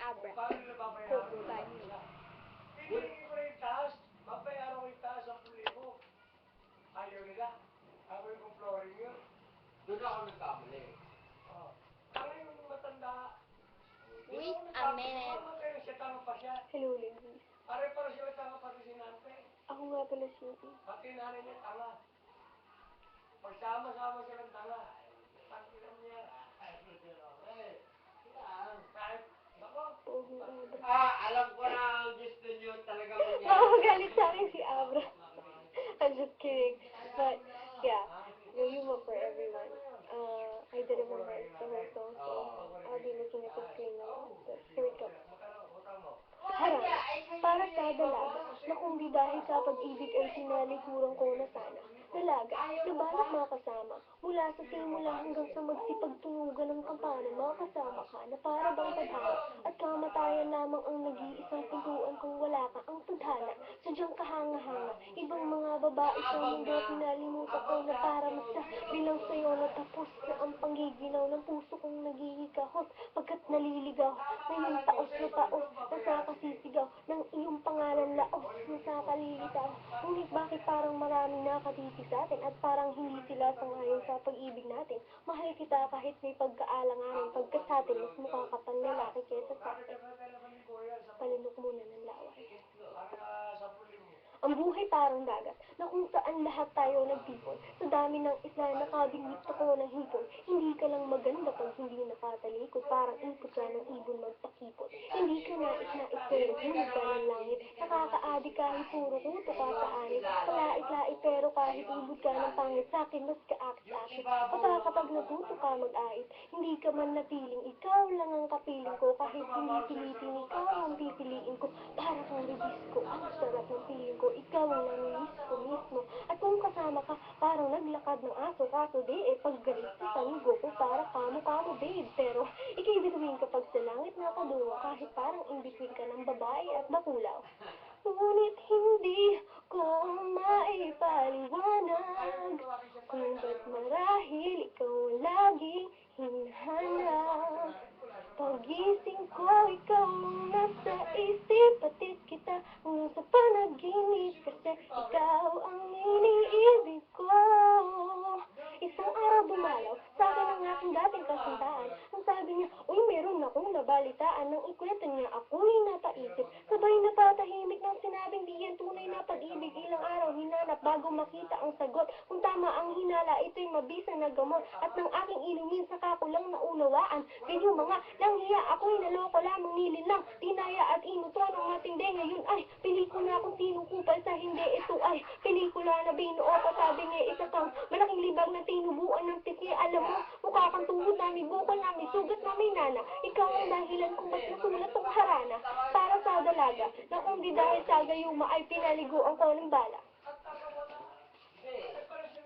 Abra. Paano nila babayaran? Coco tayo. Hindi ko rin taas. Babayaran ko yung taas 10,000. Ayaw nila. Ako yung flooring yun. Doon ako nagkamali. Oh. Ako yung matanda. Wait a minute. Mamatay siya, tama pa siya. Hello, ladies. Pare-pare sila tama pa rin si Nante. Ako nga pala si... Pati nanay niya tanga. Pagsama-sama silang tanga. Tangkilan niya. Kahit, nako. Pogi Abra. Alam ko na ang gusto nyo talaga mangyari. Baka magalit sa akin si Abra. I'm just kidding. But, yeah. Volume up for everyone. I did memorize the whole song, so I'll be looking at the screen now. But here we go. Harap, para sa dalaga, na kung di dahil sa pag-ibig ay sinalikuran ko na sana. Dalaga, na balak mga kasama, mula sa simula hanggang sa magsipagtunugan ng kampana, mga kasama ka na para bang tadhana, at kamatayan lamang ang nag-iisang pintuan kung wala ka ang tadhana. Sadyang kahanga-hanga, ibang mga babae sa mundo pinalimutan ko na para magsa, bilang sa'yo natapos na ang panggiginaw ng puso kong naghihikahot, pagkat naliligaw, ngayon taos na taos, nasakasisigaw, ng iyong pangalan laos, nasakalilitaw. Ngunit bakit parang marami nakatitig sa atin at parang hindi sila sangayon sa pag-ibig natin? Mahal kita kahit may pagkaalanganin, pagkat sa atin mas mukha ka pang lalaki kesa sa akin. Palinok muna ng laway. Ang buhay parang dagat, na kung saan lahat tayo nagtipon. Sa dami ng isla, nakabingit ako ng hipon. Hindi ka lang maganda pag hindi nakatalikod, parang ikot ka ng ibon magpakipot. Hindi ka nais-nais pero hulog ka ng langit. Nakakaadi kahit puro kuto ka sa anit. Kalait-lait pero kahit ubod ka ng pangit, sa'kin mas kaakit-akit. Kapag natuto ka mag-ait, hindi ka man napiling, ikaw lang ang kapiling ko. Kahit hindi pilitin, ikaw ang pipiliin ko. Para kang ribisco, ang sarap ng piling ko. Ikaw ang naminis ko mismo. At kung kasama ka, parang naglakad ng aso. Kaso di, pag galit sa sanigo ko, para kamo-kamo babe. Pero ika'y bituin kapag sa langit nakadungo, kahit parang in-between ka ng babae at bakulaw. Ngunit hindi ko maipaliwanag kung ba't marahil ikaw ang laging hinahanap. Pagising ko, ikaw ang nasa isip, patid kita hanggang sa panaginip, kasi ikaw ang iniibig ko. Isang araw dumalaw sa akin ang aking dating kasintahan. Ang sabi niya, uy, meron akong nabalitaan. Nang ikwento niya, ako'y napaisip. Sabay napatahimik nang sinabing di yan tunay na pag-ibig. Ilang araw hinanap bago makita ang sagot. Kung tama ang hinala, ito'y mabisa na gamot. At nang aking inumin, saka ko lang naunawaan. Ganyong mga nanghiya, ako'y naloko lamang, nilinlang, tinaya at inuto ng matindi. Ngayon ay pelikula kung sino kupal sa hindi. Ito ay pelikula na binuo ko, sabi niya, isa kang malaking libag na tinubuan ng pisngi. Alam mo, mukha kang tuhod na may bukol na may sugat na may nana. Ikaw ang dahilan kung ba't nasulat ang harana. Para sa dalaga, na kung di dahil sa gayuma ay pinaliguan ko ng bala.